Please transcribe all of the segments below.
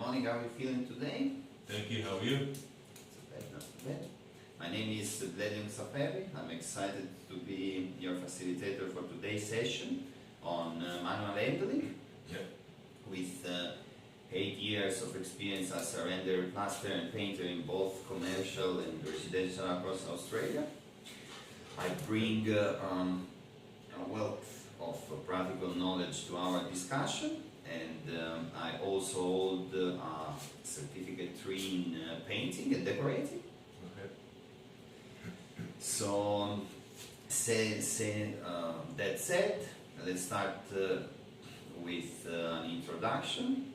Morning, how are you feeling today? Thank you, how are you? Not too bad. My name is Vladimir Saperi. I'm excited to be your facilitator for today's session on manual handling. Yep. With 8 years of experience as a renderer, plaster and painter in both commercial and residential across Australia. I bring a wealth of practical knowledge to our discussion, and I also hold a certificate 3 in painting and decorating. Okay. So, that said, let's start with an introduction.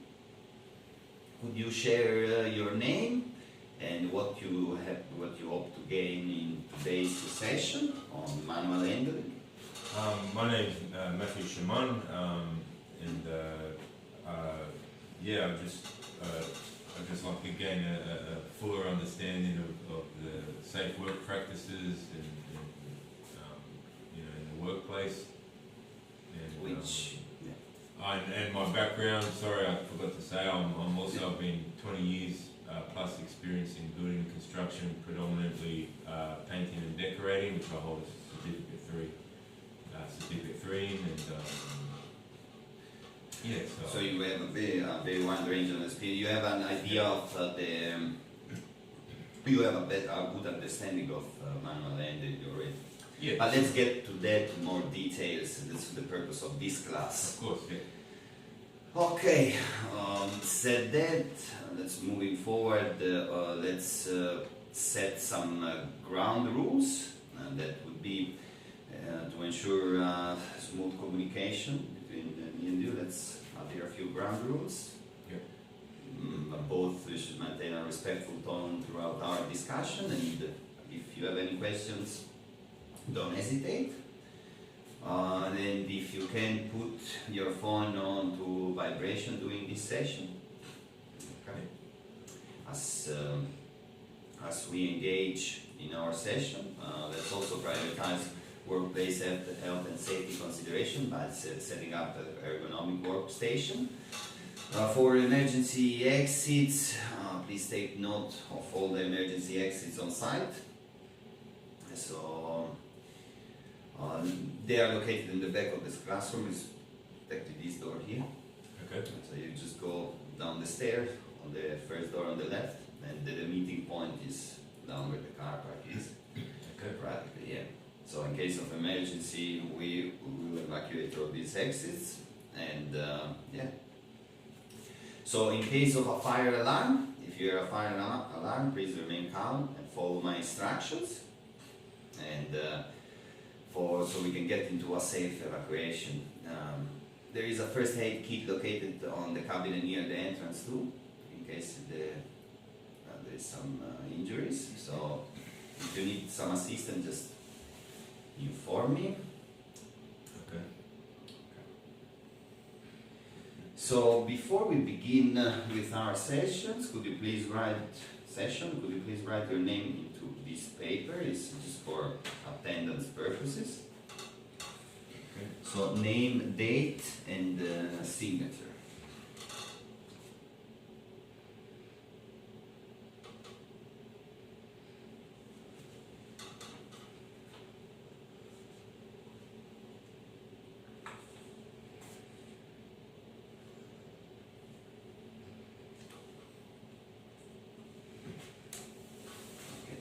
Could you share your name and what you hope to gain in today's session on manual handling? My name's Matthew Shimon, and I'd just like to gain a fuller understanding of the safe work practices and in the workplace. And, Which, and my background, sorry, I forgot to say, I've been 20 years plus experience in building and construction, predominantly painting and decorating, which I hold a certificate 3 in, and so you have a very wide range of experience. You have an idea of you have a good understanding of manual handling already. yeah. But let's get to that in more details. That's the purpose of this class. Of course, yeah. Okay, said that, let's moving forward, let's set some ground rules, and that would be to ensure smooth communication between me and you. Let's adhere a few ground rules. Yeah. Both we should maintain a respectful tone throughout our discussion, and if you have any questions, don't hesitate. And if you can put your phone on to vibration during this session. Okay. As we engage in our session, let's also prioritize workplace health and safety consideration by setting up an ergonomic workstation. For emergency exits, please take note of all the emergency exits on site. So they are located in the back of this classroom, is exactly this door here. Okay. So you just go down the stairs on the first door on the left, and the meeting point is down where the car park is. Okay. Practically, yeah. So in case of emergency, we will evacuate all these exits, and yeah. So in case of a fire alarm, if you hear a fire alarm, please remain calm and follow my instructions. And so we can get into a safe evacuation. There is a first aid kit located on the cabinet near the entrance too, in case there is some injuries. So if you need some assistance, just inform me. Okay. So before we begin with our sessions, could you please write your name into this paper? It's just for attendance purposes. Okay. So name, date, and signature.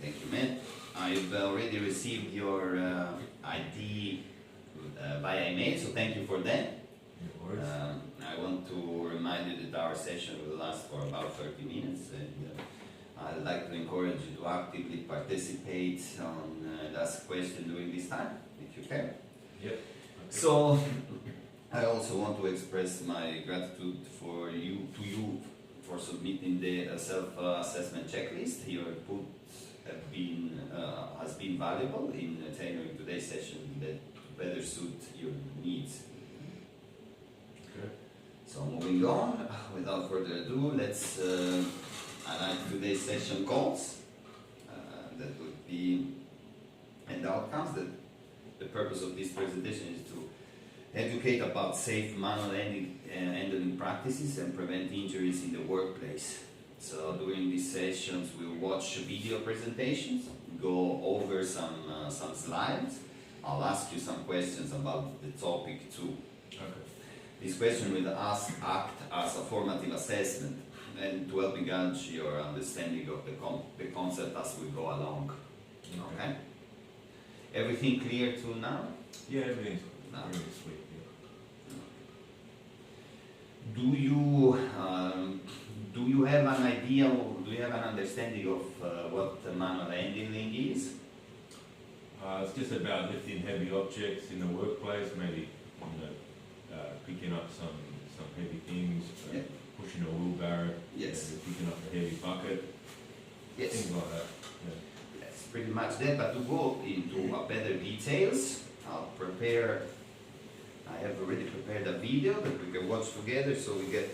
Thank you, Matt. I've already received your ID via email, so thank you for that. No worries. I want to remind you that our session will last for about 30 minutes, and I'd like to encourage you to actively participate and ask questions during this time, if you can. Yep. Okay. So, I also want to express my gratitude to you for submitting the self-assessment checklist. Your input has been valuable in tailoring today's session that better suit your needs. Okay. So moving on, without further ado, let's highlight today's session goals. That would be, and outcomes. That the purpose of this presentation is to educate about safe manual handling practices and prevent injuries in the workplace. So during these sessions we'll watch video presentations, go over some slides. I'll ask you some questions about the topic too. Okay. This question will act as a formative assessment and to help gauge your understanding of the concept as we go along. Okay? Everything clear to now? Yeah, everything's No. sweet. Yeah. Do you have an idea, or do you have an understanding of what manual handling is? It's just about lifting heavy objects in the workplace, maybe picking up some heavy things, Yeah. pushing a wheelbarrow, Yes. picking up a heavy bucket, Yes. things like that. Yeah. That's pretty much that, but to go into better details, I have already prepared a video that we can watch together so we get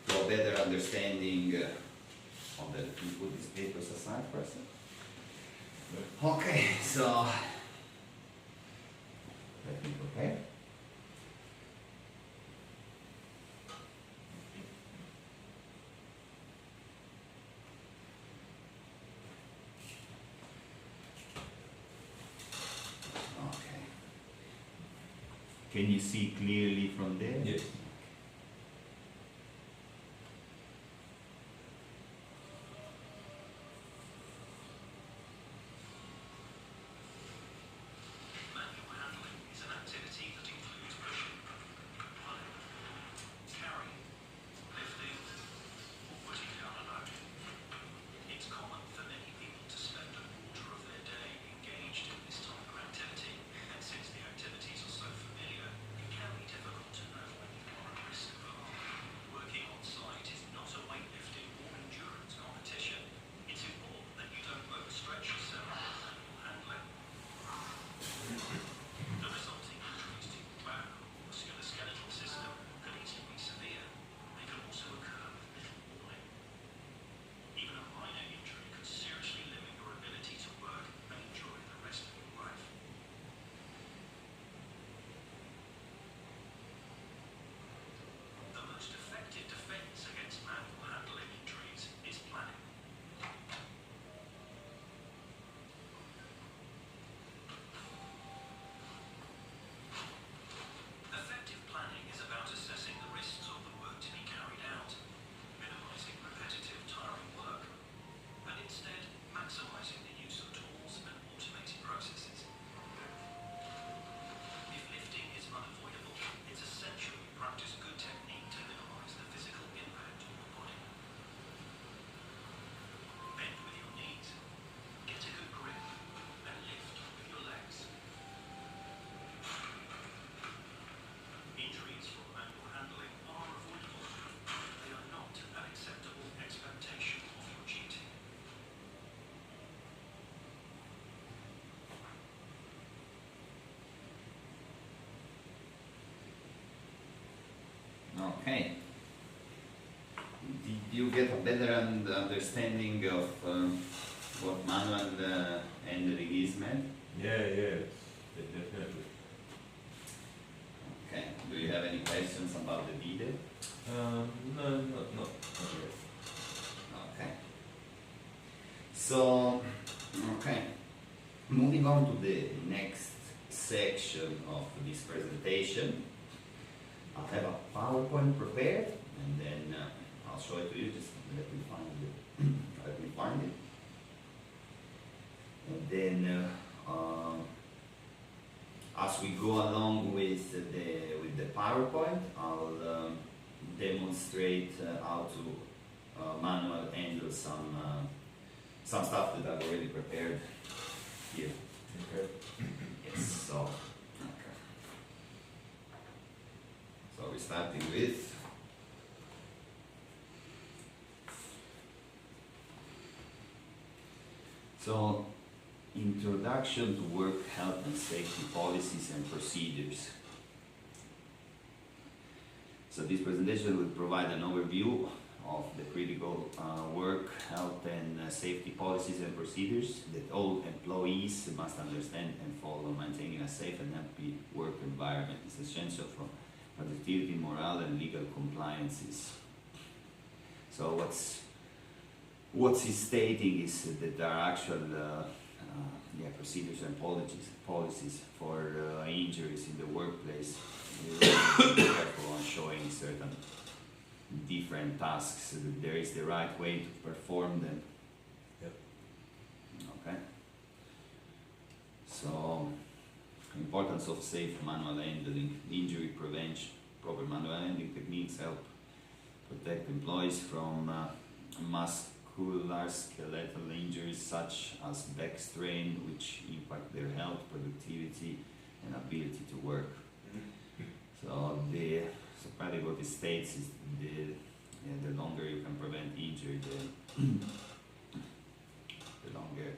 to a better understanding of that. Can you put these papers aside for a second? Okay, so let me prepare. Okay. Can you see clearly from there? Yes. Manual handling is an activity that includes pushing, pulling, carrying, lifting, or putting down a load. It's common for many people to spend a quarter of their day engaged in this type of activity, and since the activities are so familiar, it can be difficult to know when you are at risk of harm. Working on site is not a weightlifting or endurance competition. It's important that you don't overstretch yourself with manual handling. The resulting injuries to your back or musculoskeletal system can easily be severe. They can also occur with little warning. Even a minor injury could seriously limit your ability to work and enjoy the rest of your life. The most effective defense against manual handling injuries is planning. Effective planning is about assessing the risks of the work to be carried out, minimizing repetitive, tiring work, and instead maximizing the use of tools and automated processes. If lifting is unavoidable, it's essential you practice good technique to minimize the physical impact on your body. Bend with your knees, get a good grip, and lift with your legs. Injuries from manual handling are avoidable. They are not an acceptable expectation of your duty. Okay. Did you get a better understanding of what manual handling is, man? Yeah, definitely. Okay. Do you have any questions about the video? No, not yet. Okay. So, okay. Moving on to the next section of this presentation. I have a PowerPoint prepared, and then I'll show it to you. Just let me find it. Let me find it. And then, as we go along with the PowerPoint, I'll demonstrate how to manual handle some stuff that I've already prepared here. Okay. Yes. So, okay. So we're starting with introduction to work health and safety policies and procedures. So this presentation will provide an overview of the critical work health and safety policies and procedures that all employees must understand and follow. Maintaining a safe and happy work environment is essential for productivity, morale, and legal compliances. So what's he stating is that there are actual procedures and policies for injuries in the workplace. We have to be careful on showing certain different tasks, so that there is the right way to perform them. Yep. Okay. So, importance of safe manual handling, injury prevention, proper manual handling techniques help protect employees from musculoskeletal injuries such as back strain, which impact their health, productivity, and ability to work. So probably what it states is the longer you can prevent injury, the longer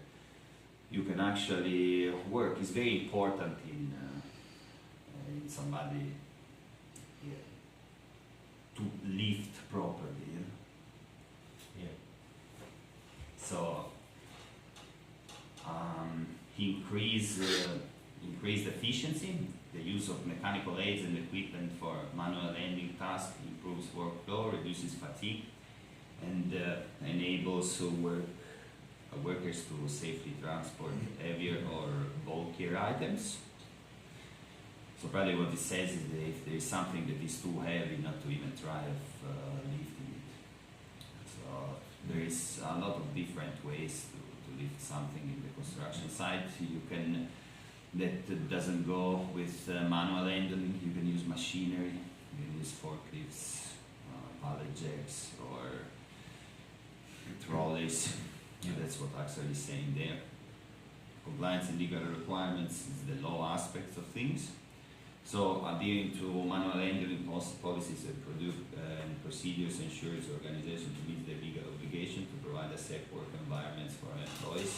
you can actually work. It's very important in somebody to lift properly. Yeah. So increase efficiency. The use of mechanical aids and equipment for manual handling tasks improves workflow, reduces fatigue, and enables workers to safely transport heavier or bulkier items. So probably what it says is that if there is something that is too heavy, not to even try of lifting it. So there is a lot of different ways to lift something in the construction site. You can that doesn't go with manual handling. You can use machinery, you can use forklifts, pallet jacks, or trolleys. That's what Axel is saying there. Compliance and legal requirements is the law aspects of things. So adhering to manual handling policies and procedures ensures the organization to meet the legal obligation to provide a safe work environment for employees.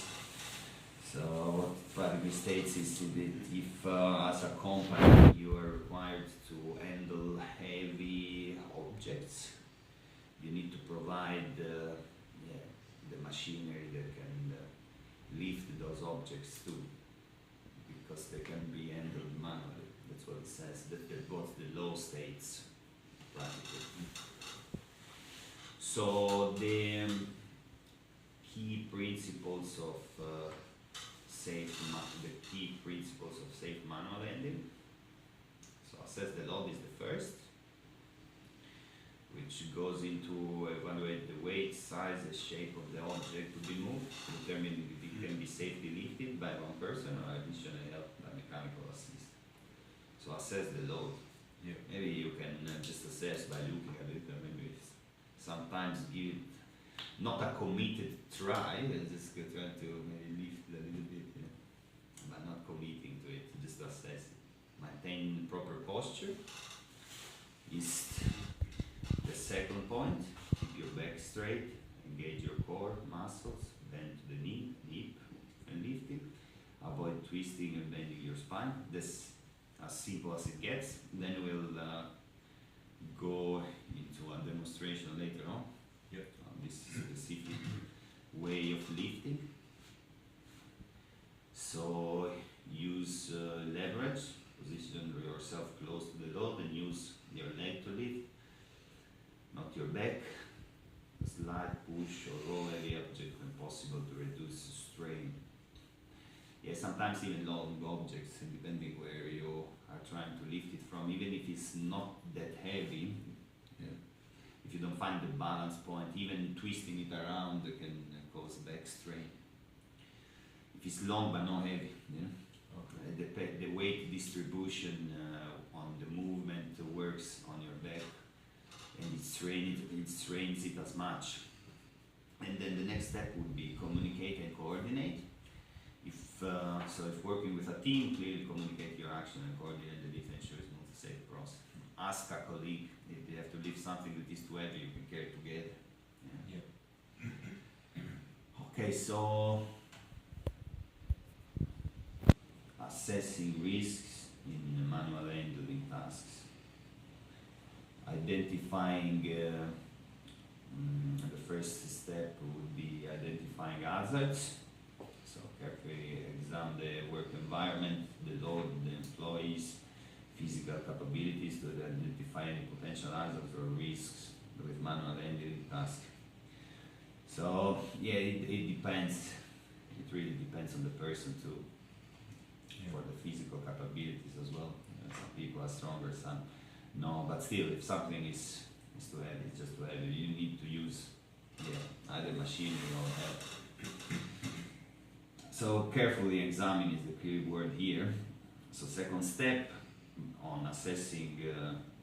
So what practically states is that if as a company you are required to handle heavy objects, you need to provide the machinery that can lift those objects too, because they can be handled manually. That's what it says, that both the law states practically. So the key principles of safe manual handling. So assess the load is the first, which goes into evaluate the weight, size, and shape of the object to be moved, determine if it can be safely lifted by one person or additional help by mechanical assist. So assess the load. Yeah. Maybe you can just assess by looking at it, or maybe sometimes give not a committed try, just try to maybe lift a little bit, but not committing to it, just assess it. Maintain proper posture is the second point. Keep your back straight, engage your core muscles, bend to the knee, hip, and lift it. Avoid twisting and bending your spine. This as simple as it gets. Then we'll go into a demonstration later on. Yep. This specific way of lifting. So use leverage, position yourself close to the load and use your leg to lift, not your back. Slide, push, or roll heavy object when possible to reduce strain. Yeah, sometimes even long objects, depending where you are trying to lift it from, even if it's not that heavy, if you don't find the balance point, even twisting it around can cause back strain. If it's long but not heavy, the weight distribution on the movement works on your back, and it strains it as much. And then the next step would be communicate and coordinate. If working with a team, clearly communicate your action and coordinate the lift, ensure it's not a safe process. Ask a colleague if they have to lift something that is too heavy, you can carry it together. Okay, so assessing risks in manual handling tasks. Identifying the first step would be hazards. So carefully examine the work environment, the load, the employees, physical capabilities to identify any potential hazards or risks with manual handling task. So yeah, it depends. It really depends on the person too, for the physical capabilities as well. Some people are stronger, some no. But still, if something is too heavy, it's just too heavy. You need to use either machinery or help. So carefully examine is the key word here. So second step on assessing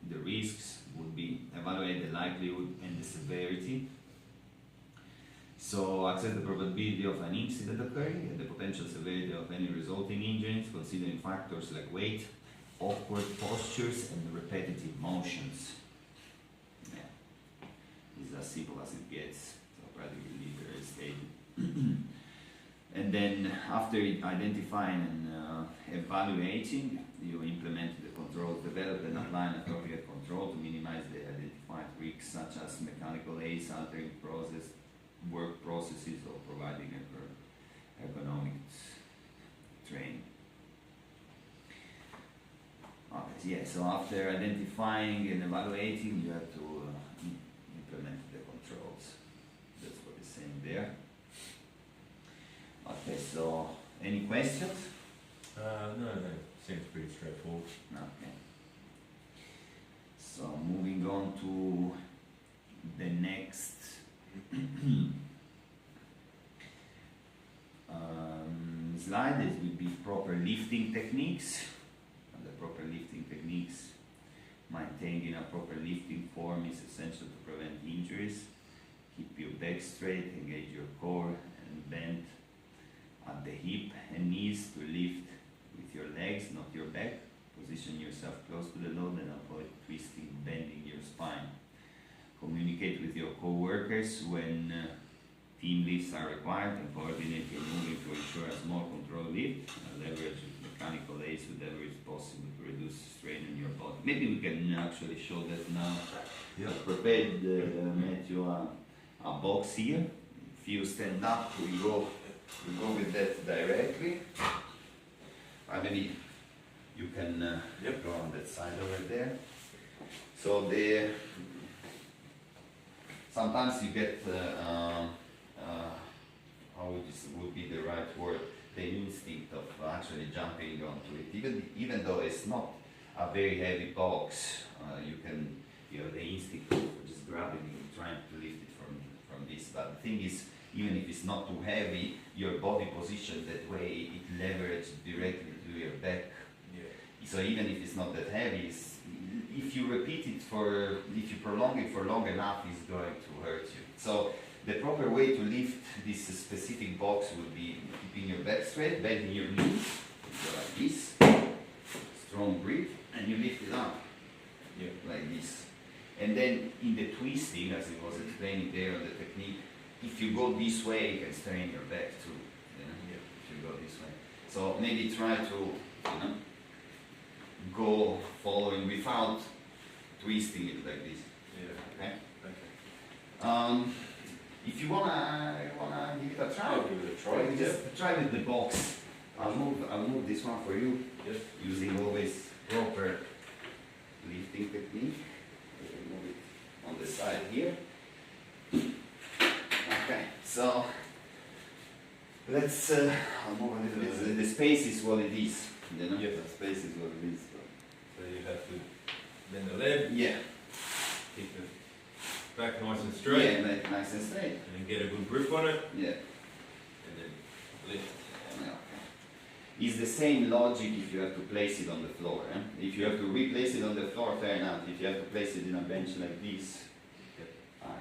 the risks would be evaluate the likelihood and the severity. So assess the probability of an incident occurring and the potential severity of any resulting injuries, considering factors like weight, awkward postures, and repetitive motions. Yeah, it's as simple as it gets. So practically very stable. And then after identifying and evaluating, you implement the controls, develop and apply an appropriate control to minimize the identified risks such as mechanical aids, altering work processes, or providing ergonomic training. Okay, yeah, so after identifying and evaluating, you have to implement the controls. That's what it's saying there. Okay, so any questions? No, seems pretty straightforward. Okay. So moving on to the next slide, this will be proper lifting techniques. And the proper lifting techniques, maintaining a proper lifting form is essential to prevent injuries. Keep your back straight, engage your core and bend at the hip and knees to lift with your legs, not your back. Position yourself close to the load and avoid twisting, bending your spine. Communicate with your co-workers when team lifts are required and coordinate your moving to ensure a small control lift. Leverage mechanical aids whenever it's possible to reduce strain on your body. Maybe we can actually show that now. I've prepared, Matthew, a box here. If you stand up, we go with that directly. Maybe you can go on that side over there. So sometimes you get how would be the right word, the instinct of actually jumping onto it, even though it's not a very heavy box. You have the instinct of just grabbing and trying to lift it from this. But the thing is, even if it's not too heavy, your body position that way, it leverages directly to your back. Yeah. So even if it's not that heavy, if you repeat it if you prolong it for long enough, it's going to hurt you. So the proper way to lift this specific box would be keeping your back straight, bending your knees, so like this, strong grip, and you lift it up, like this. And then in the twisting, as it was explaining there on the technique, if you go this way, you can strain your back too. If you go this way. So maybe try to, go following without twisting it like this. Okay. If you wanna give it a try, just try with the box. I'll move this one for you. Using always proper lifting technique. Move it on the side here. Okay, so let's I'll move a little bit. The space is what it is. Yes, the space is what it is. So you have to bend the leg, Yeah. keep the back nice and straight, Yeah, make it nice and straight. and then get a good grip on it, Yeah. and then lift. Okay. It's the same logic if you have to place it on the floor. If you have to replace it on the floor, fair enough. If you have to place it in a bench like this,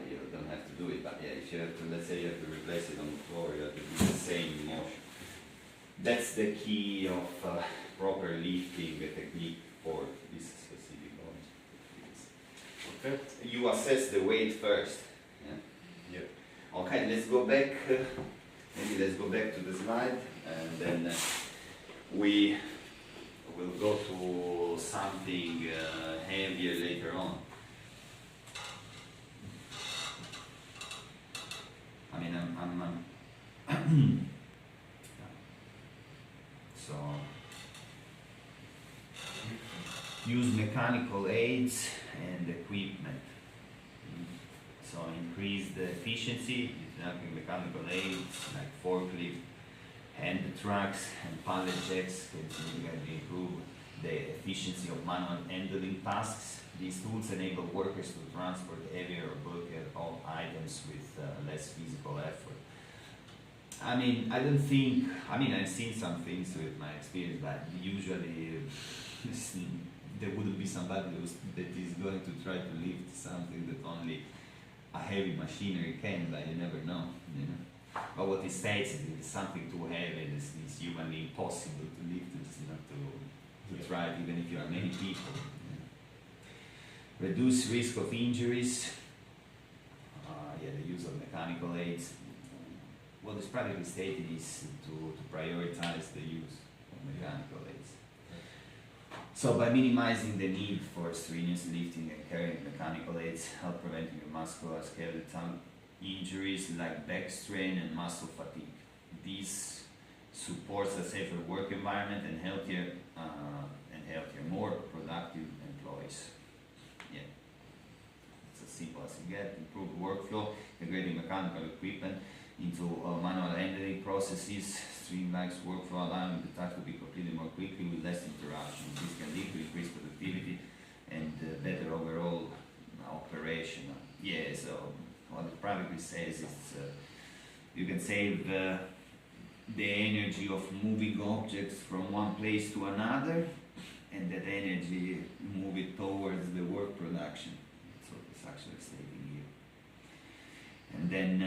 you don't have to do it. But yeah, if you have to, let's say you have to replace it on the floor, you have to do the same motion. That's the key of proper lifting technique for this specific object. Okay. You assess the weight first. Yeah. Okay, let's go back. Maybe let's go back to the slide, and then we will go to something heavier later on. I mean, So use mechanical aids and equipment. So increase the efficiency using mechanical aids like forklift, hand trucks, and pallet jacks can significantly improve the efficiency of manual handling tasks. These tools enable workers to transport heavier or bulkier items with less physical effort. I mean, I've seen some things with my experience, but usually there wouldn't be somebody that is going to try to lift something that only a heavy machinery can, but you never know, you know. But what it states is if it's something too heavy, it's humanly impossible to lift it, it's not to try it, even if you are many people. You know. Reduce risk of injuries. The use of mechanical aids. What is practically stated is to prioritize the use of mechanical aids. So by minimizing the need for strenuous lifting and carrying mechanical aids, help preventing musculoskeletal injuries like back strain and muscle fatigue. This supports a safer work environment and healthier, more productive employees. Yeah, it's as simple as you get. Improved workflow, integrating mechanical equipment into manual handling processes, streamlines workflow, allowing the task to be completed more quickly with less interruption. This can lead to increased productivity and better overall operation. Yeah, so what it practically says is you can save the energy of moving objects from one place to another, and that energy move it towards the work production. That's what it's actually stating here. And then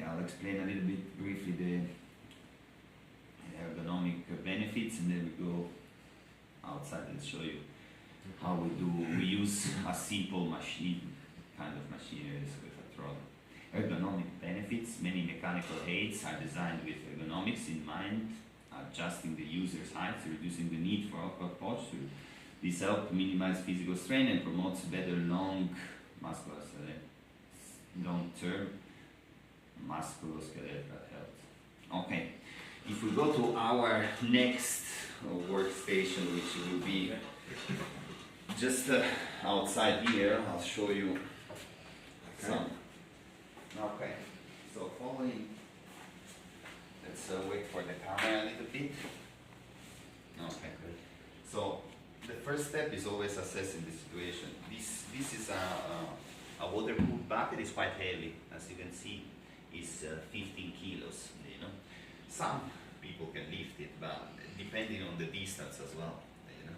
I'll explain a little bit briefly the ergonomic benefits, and then we go outside and show you how we use a simple machine, kind of machinery with a trolley. Ergonomic benefits. Many mechanical aids are designed with ergonomics in mind, adjusting the user's height, reducing the need for awkward posture. This helps minimize physical strain and promotes better long-term musculoskeletal health. Okay, if we go to our next workstation, which will be just outside here, I'll show you some. Okay, so following, let's wait for the camera a little bit. Okay, so the first step is always assessing the situation. This is a water-cooled bucket. It's quite heavy, as you can see. Is 15 kilos, you know. Some people can lift it, but depending on the distance as well, you know.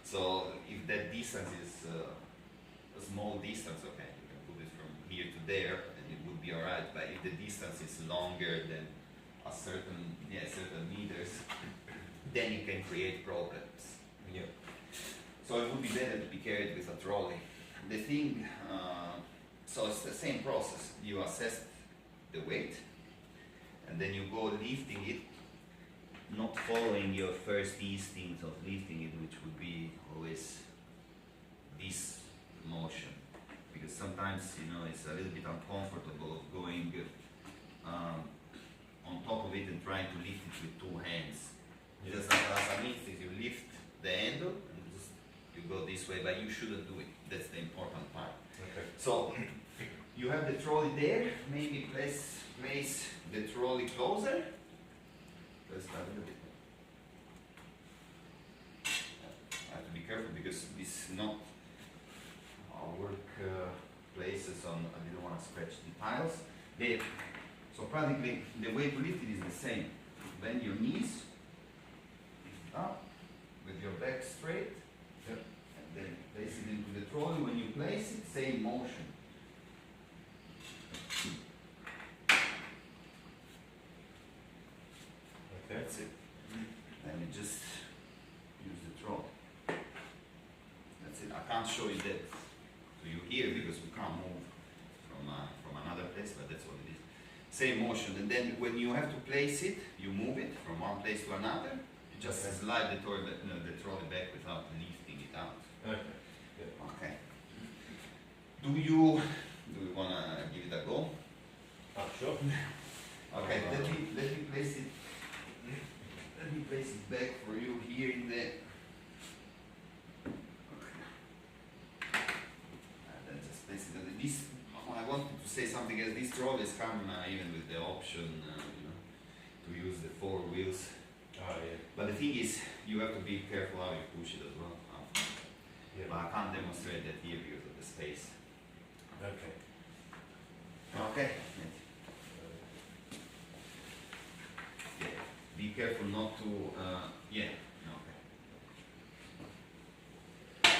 So if that distance is a small distance, okay, you can put it from here to there, and it would be alright. But if the distance is longer than a certain meters, then it can create problems. Yeah. So it would be better to be carried with a trolley. The thing, so it's the same process. You assess the weight, and then you go lifting it, not following your first instinct of lifting it, which would be always this motion, because sometimes, you know, it's a little bit uncomfortable going on top of it and trying to lift it with two hands. Just as an instinct, you lift the handle and just you go this way, but you shouldn't do it. That's the important part. Okay. So you have the trolley there, maybe place the trolley closer. Let's start a little bit. I have to be careful because this is not our work places on, I didn't want to scratch the tiles. So practically the way to lift it is the same. Bend your knees, lift up with your back straight, and then place it into the trolley. When you place it, same motion. Okay. That's it. Then you just use the trolley. That's it. I can't show you that to you here because we can't move from another place, but that's what it is. Same motion, and then when you have to place it, you move it from one place to another. You just slide the trolley back without lifting it out. Okay. Yeah. Okay. Do you want to give it a go? Sure. Okay, let me place it. Let me place it back for you here in the. And then just place it on this. I wanted to say something else. These trolleys come even with the option, to use the 4 wheels. Oh, yeah. But the thing is, you have to be careful how you push it as well. Yeah. But I can't demonstrate that here because of the space. Okay. Okay. Yeah. Be careful not to. Yeah. Okay.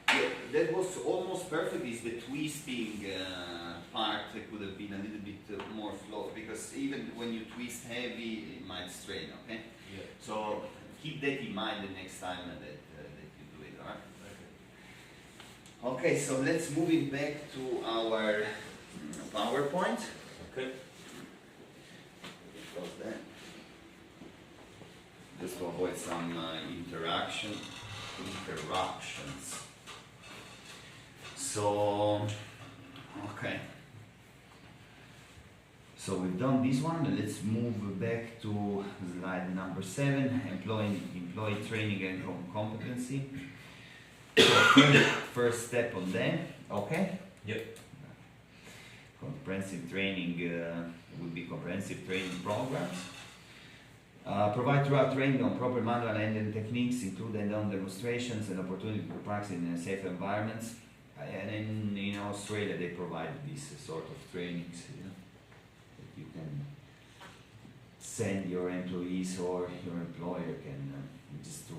Yeah, that was almost perfect. Is the twisting part that could have been a little bit more flow, because even when you twist heavy, it might strain. Okay. Yeah. So keep that in mind the next time that you do it. Alright. Okay. So let's move it back to our PowerPoint. Okay. Close that. Just to avoid some interactions. So, okay. So we've done this one. Let's move back to slide number 7, employee training and competency. So first step on that. Okay. Yep. Comprehensive training would be comprehensive training programs. Provide throughout training on proper manual handling techniques, including on demonstrations and opportunity to practice in safe environments. And in Australia, they provide these sort of trainings, that you can send your employees or your employer can just to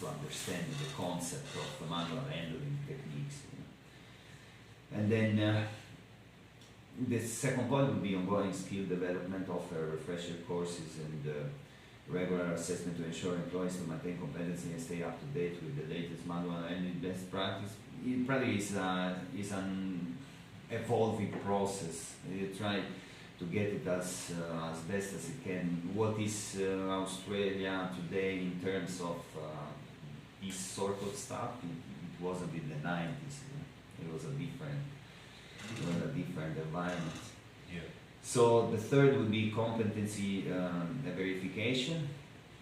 understand the concept of the manual handling techniques. And then the second point would be ongoing skill development, offer refresher courses and regular assessment to ensure employees to maintain competency and stay up to date with the latest manual and best practice. It probably is an evolving process. You try to get it as best as you can. What is Australia today in terms of this sort of stuff? It wasn't in the 90s. It was a different environment. Yeah. So the third would be competency verification.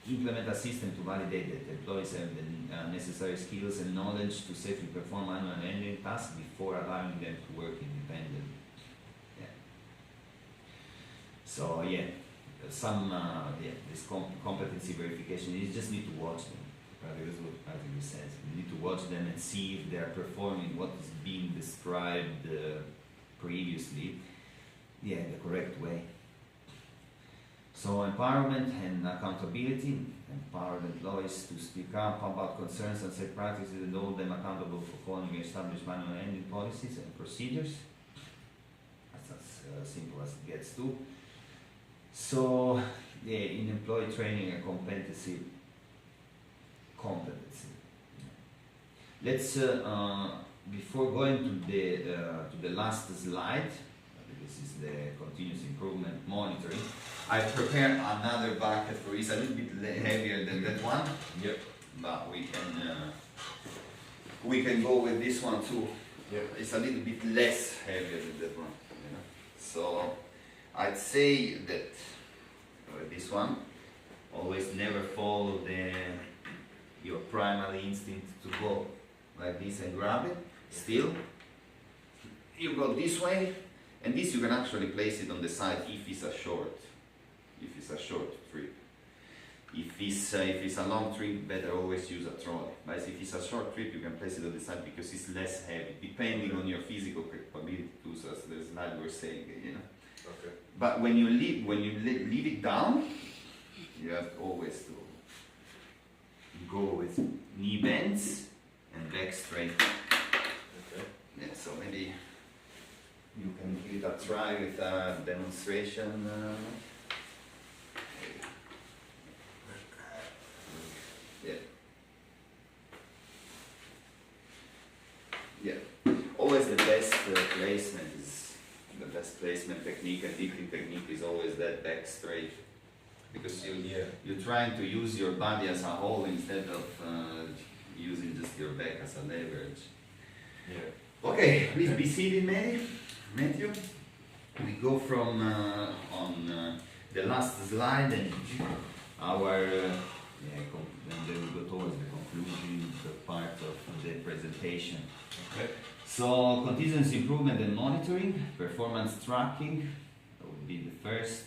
Implement a system to validate that employees have the necessary skills and knowledge to safely perform manual handling tasks before allowing them to work independently. Yeah. So yeah, this competency verification, you just need to watch them. Probably that's what Patrick says. You need to watch them and see if they are performing what is being described previously, the correct way. So empowerment and accountability. Empower employees to speak up about concerns and safe practices and hold them accountable for following established manual handling policies and procedures. That's as simple as it gets to. So yeah, in employee training and competency. Let's before going to the last slide, this is the continuous improvement monitoring. I prepared another bucket for you. It's a little bit heavier than that one. Yep. But we can go with this one too. Yep. It's a little bit less heavier than that one. So I'd say that with this one, always never follow your primary instinct to go like this and grab it. Still, you go this way, and this you can actually place it on the side if it's a short trip. If it's a long trip, better always use a trolley. But if it's a short trip, you can place it on the side because it's less heavy, depending on your physical capability to do so. As the slide we're saying, Okay. But when you leave it down, you have always to go with knee bends and back straight. Okay. Yeah, so maybe you can give it a try with a demonstration. Yeah. Yeah. Always the best placement is the best placement technique and lifting technique is always that back straight. Because you're trying to use your body as a whole instead of using just your back as a leverage. Yeah. Okay, please be seated, Matthew. we go from on the last slide and our and then we go towards the conclusion, the part of the presentation. Okay. So continuous improvement and monitoring, performance tracking, that would be the first.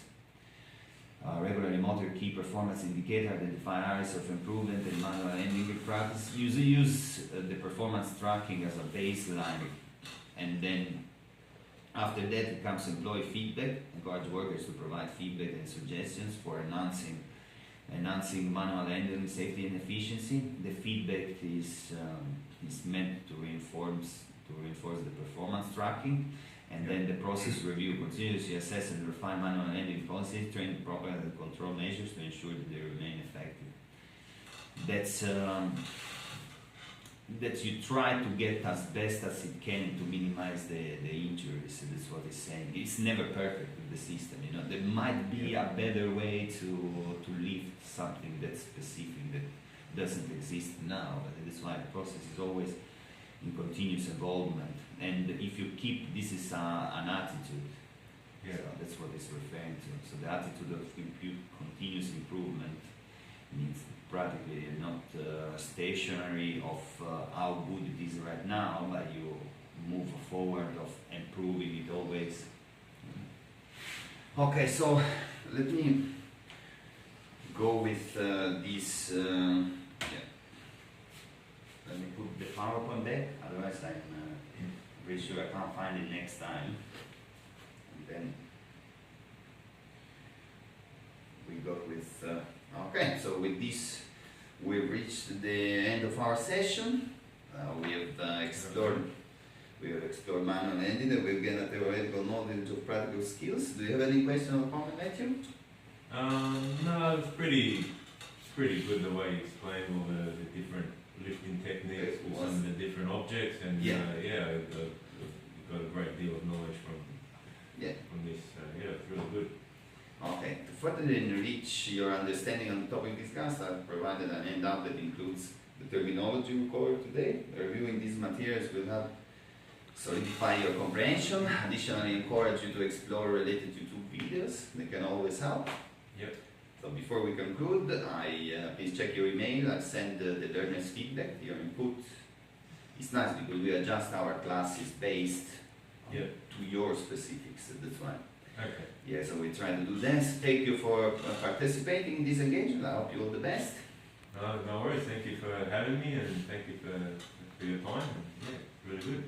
Regularly monitor key performance indicator, identify areas of improvement and manual handling practice. Use the performance tracking as a baseline, and then after that comes employee feedback. Encourage workers to provide feedback and suggestions for enhancing manual handling safety and efficiency. The feedback is meant to reinforce the performance tracking. And then the process review, continuously assess and refine manual handling policies, train proper and control measures to ensure that they remain effective. That you try to get as best as it can to minimize the injuries. That's what it's saying. It's never perfect with the system. There might be a better way to lift something that's specific that doesn't exist now. But that's why the process is always in continuous involvement. And if you keep, this is an attitude. Yeah. So that's what it's referring to. So the attitude of continuous improvement means practically not stationary of how good it is right now, but you move forward of improving it always. Okay, so let me go with this. Let me put the PowerPoint back, otherwise I'm pretty sure I can't find it next time. And then we go with, okay, so with this we've reached the end of our session. We have explored manual handling, and we've gained a theoretical knowledge of practical skills. Do you have any question or comment, Matthew? No, it's pretty good the way you explain all the different lifting techniques with some of the different objects, and Yeah. you've got a great deal of knowledge from this. It's really good. Okay, to further enrich your understanding on the topic discussed, I've provided an handout that includes the terminology we covered today. Reviewing these materials will help solidify your comprehension. Additionally, encourage you to explore related YouTube videos. They can always help. Yep. So before we conclude, please check your email. I've sent the learners' feedback, your input. It's nice because we adjust our classes based to your specifics. That's why. Okay. Yeah, so we try to do this. Thank you for participating in this engagement. I hope you all the best. No worries. Thank you for having me, and thank you for your time. Yeah, really good.